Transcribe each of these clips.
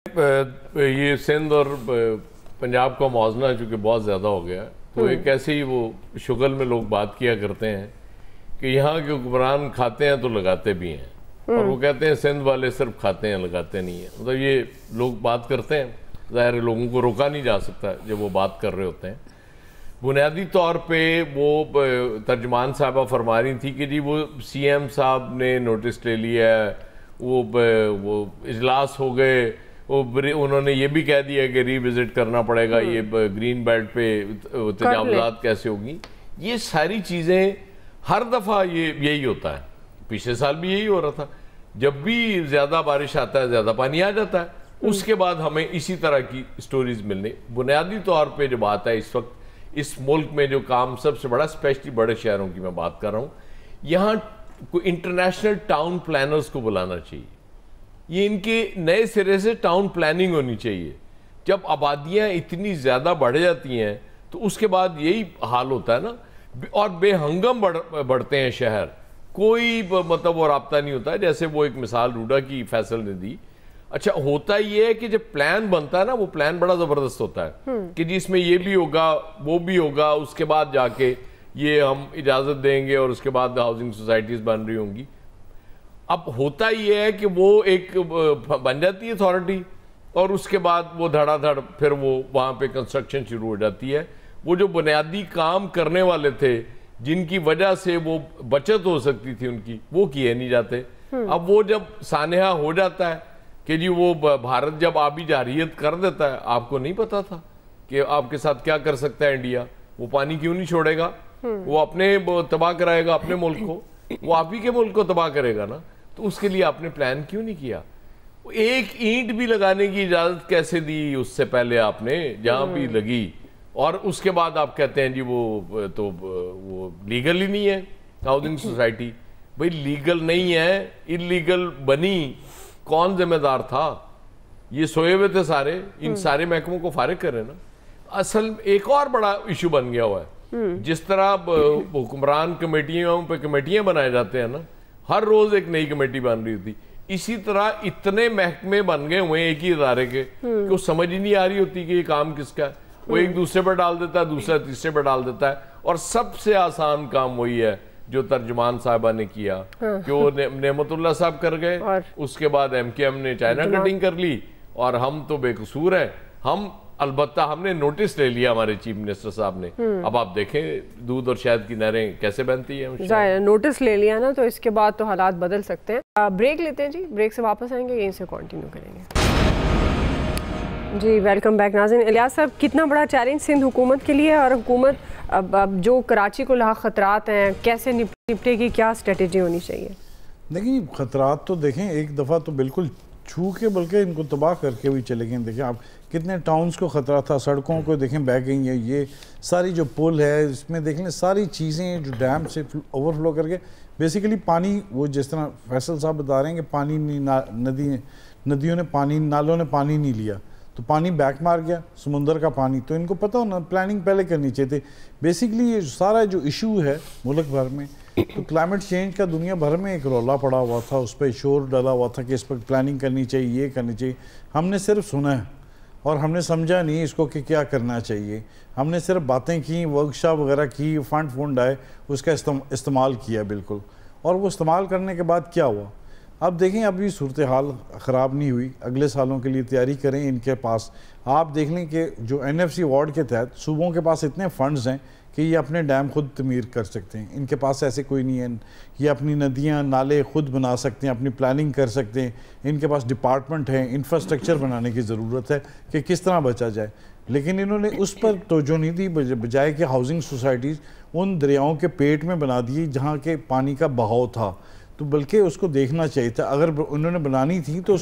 ये सिंध और पंजाब का मौजना चूँकि बहुत ज़्यादा हो गया, तो एक ऐसे ही वो शुगल में लोग बात किया करते हैं कि यहाँ के हुक्मरान खाते हैं तो लगाते भी हैं, और वो कहते हैं सिंध वाले सिर्फ खाते हैं लगाते नहीं हैं। मतलब ये लोग बात करते हैं, ज़ाहिर है लोगों को रोका नहीं जा सकता जब वो बात कर रहे होते हैं। बुनियादी तौर पे वो तर्जमान साहबा फरमा रही थी कि जी वो CM साहब ने नोटिस ले लिया, वो इजलास हो गए, उन्होंने ये भी कह दिया कि रीविजिट करना पड़ेगा, ये ग्रीन बेल्ट पे तजावुज़ात कैसे होगी। ये सारी चीज़ें हर दफ़ा यही होता है, पिछले साल भी यही हो रहा था। जब भी ज़्यादा बारिश आता है, ज़्यादा पानी आ जाता है, उसके बाद हमें इसी तरह की स्टोरीज मिलने। बुनियादी तौर पे जो बात है इस वक्त इस मुल्क में जो काम सबसे बड़ा, स्पेशली बड़े शहरों की मैं बात कर रहा हूँ, यहाँ कोई इंटरनेशनल टाउन प्लानर्स को बुलाना चाहिए। ये इनके नए सिरे से टाउन प्लानिंग होनी चाहिए। जब आबादियाँ इतनी ज़्यादा बढ़ जाती हैं तो उसके बाद यही हाल होता है ना, और बेहंगम बढ़ते हैं शहर, कोई मतलब वो राब्ता नहीं होता है। जैसे वो एक मिसाल रूडा की फैसल ने दी। अच्छा, होता ये है कि जब प्लान बनता है ना, वो प्लान बड़ा ज़बरदस्त होता है कि जिसमें ये भी होगा वो भी होगा, उसके बाद जाके ये हम इजाज़त देंगे और उसके बाद हाउसिंग सोसाइटीज़ बन रही होंगी। अब होता ये है कि वो एक बन जाती है अथॉरिटी, और उसके बाद वो धड़ाधड़ फिर वो वहाँ पे कंस्ट्रक्शन शुरू हो जाती है। वो जो बुनियादी काम करने वाले थे, जिनकी वजह से वो बचत हो सकती थी उनकी, वो किए नहीं जाते। अब वो जब सानेहा हो जाता है कि जी वो भारत जब आबी जारियत कर देता है, आपको नहीं पता था कि आपके साथ क्या कर सकता है इंडिया, वो पानी क्यों नहीं छोड़ेगा, वो अपने तबाह कराएगा अपने मुल्क को, वो आप ही के मुल्क को तबाह करेगा ना। तो उसके लिए आपने प्लान क्यों नहीं किया? एक ईंट भी लगाने की इजाजत कैसे दी उससे पहले आपने, जहां भी लगी, और उसके बाद आप कहते हैं जी वो लीगल ही नहीं है हाउसिंग सोसाइटी। भाई लीगल नहीं है, इलीगल बनी, कौन जिम्मेदार था? ये सोए हुए थे सारे, इन सारे महकमों को फारिग करें ना। असल एक और बड़ा इशू बन गया हुआ है, जिस तरह हुक्मरान कमेटियों पे कमेटियां बनाए जाते हैं ना, हर रोज एक नई कमेटी बन रही थी, इसी तरह इतने महकमे बन गए हुए एक ही इदारे के कि वो समझ ही नहीं आ रही होती कि ये काम किसका है। वो एक दूसरे पर डाल देता है, दूसरा तीसरे पर डाल देता है, और सबसे आसान काम वही है जो तर्जमान साहबा ने किया कि वो नेमतुल्लाह साहब कर गए, उसके बाद MKM ने चाइना कटिंग कर ली, और हम तो बेकसूर हैं। हम अलबत्ता हमने नोटिस ले लिया हमारे चीफ मिनिस्टर साहब ने। अब आप देखें दूध और शहद की नहरें कैसे बनती हैं। नोटिस ले लिया ना, तो इसके बाद तो हालात बदल सकते हैं। ब्रेक लेते हैं जी, ब्रेक से वापस आएंगे, यहीं से कंटिन्यू करेंगे जी। वेलकम बैक नाज़रीन। इलियास साहब, कितना बड़ा चैलेंज सिंध हुकूमत के लिए, और हुकूमत अब जो कराची को लाख खतरात हैं कैसे निपटेगी, क्या स्ट्रेटेजी होनी चाहिए? देखिए खतरात तो देखें एक दफ़ा तो बिल्कुल छू के, बल्कि इनको तबाह करके भी चले गए। देखें आप कितने टाउन्स को ख़तरा था, सड़कों को देखें बह गई है, ये सारी जो पुल है इसमें देख लें सारी चीज़ें जो डैम से ओवरफ्लो करके बेसिकली पानी, वो जिस तरह फैसल साहब बता रहे हैं कि पानी नहीं, नदियों ने पानी, नालों ने पानी नहीं लिया, तो पानी बैक मार गया समुंदर का पानी। तो इनको पता होना, प्लानिंग पहले करनी चाहिए थी। बेसिकली ये सारा जो इशू है मुल्क भर में, तो क्लाइमेट चेंज का दुनिया भर में एक रौला पड़ा हुआ था, उस पर शोर डाला हुआ था कि इस पर प्लानिंग करनी चाहिए, ये करनी चाहिए। हमने सिर्फ सुना है और हमने समझा नहीं इसको कि क्या करना चाहिए। हमने सिर्फ बातें की, वर्कशॉप वगैरह की, फंड आए, उसका इस्तेमाल किया बिल्कुल। और वो इस्तेमाल करने के बाद क्या हुआ? अब देखें अभी सूरत हाल ख़राब नहीं हुई, अगले सालों के लिए तैयारी करें। इनके पास आप देख लें कि जो NFC अवार्ड के तहत सूबों के पास इतने फ़ंड्स हैं कि ये अपने डैम खुद तमीर कर सकते हैं। इनके पास ऐसे कोई नहीं है, ये अपनी नदियाँ नाले खुद बना सकते हैं, अपनी प्लानिंग कर सकते हैं। इनके पास डिपार्टमेंट है, इंफ्रास्ट्रक्चर बनाने की ज़रूरत है कि किस तरह बचा जाए, लेकिन इन्होंने उस पर तवज्जो नहीं दी। बजाय कि हाउसिंग सोसाइटीज़ उन दरियाओं के पेट में बना दी जहाँ के पानी का बहाव था, तो बल्कि उसको देखना चाहिए था। अगर उन्होंने बनानी थी तो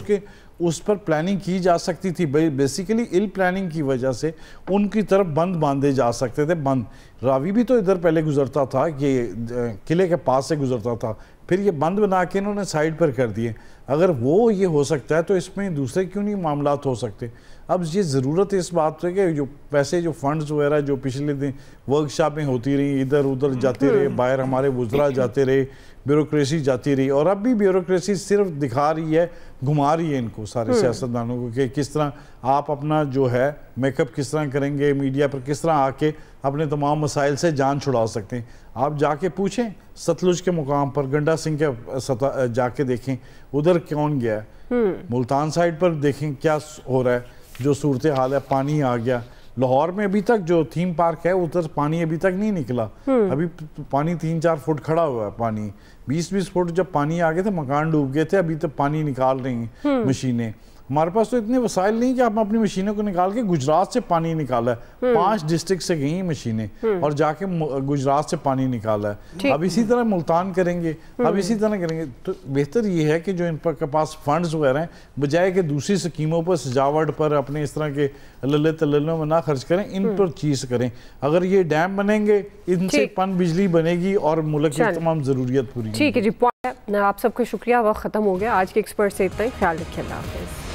उस पर प्लानिंग की जा सकती थी। बेसिकली इल प्लानिंग की वजह से उनकी तरफ बंद बांधे जा सकते थे। बंद रावी भी तो इधर पहले गुजरता था, ये किले के पास से गुजरता था, फिर ये बंद बना के इन्होंने साइड पर कर दिए। अगर वो ये हो सकता है तो इसमें दूसरे क्यों नहीं मामलात हो सकते। अब ये ज़रूरत है इस बात पे कि जो पैसे जो फंड्स वगैरह जो पिछले दिन वर्कशॉपें होती रही, इधर उधर जाते रहे, बाहर हमारे वुज़रा जाते रहे, ब्यूरोक्रेसी जाती रही, और अब भी ब्यूरोक्रेसी सिर्फ दिखा रही है, घुमा रही है इनको सारे सियासतदानों को कि किस तरह आप अपना जो है मेकअप किस तरह करेंगे, मीडिया पर किस तरह आके अपने तमाम मसाइल से जान छुड़ा सकते हैं। आप जाके पूछें सतलुज के मुकाम पर गंडा सिंह के जाके देखें उधर कौन गया है, मुल्तान साइड पर देखें क्या हो रहा है, जो सूरत हाल है, पानी आ गया। लाहौर में अभी तक जो थीम पार्क है उधर पानी अभी तक नहीं निकला, अभी पानी 3-4 फुट खड़ा हुआ है, पानी 20-20 फुट जब पानी आ गए थे मकान डूब गए थे, अभी तक पानी निकाल रही हैं मशीनें। हमारे पास तो इतने वसाइल नहीं कि आप अपनी मशीनों को निकाल के गुजरात से पानी निकाला है, 5 डिस्ट्रिक्ट से गई मशीनें और जाके गुजरात से पानी निकाला है। अब इसी तरह मुल्तान करेंगे, अब इसी तरह करेंगे। तो बेहतर ये है कि जो इन पर के पास फंड्स वगैरह हैं, बजाय कि दूसरी स्कीमों पर, सजावट पर, अपने इस तरह के लल्ले तल्लों में ना खर्च करें, इन पर चीज करें। अगर ये डैम बनेंगे, इनसे पन बिजली बनेगी और मुल्क की तमाम जरूरियत पूरी। ठीक है जी, आप सबका शुक्रिया। वक्त खत्म हो गया। आज के एक्सपर्ट से इतना ही। ख्याल रखिए। अल्लाह हाफिज़।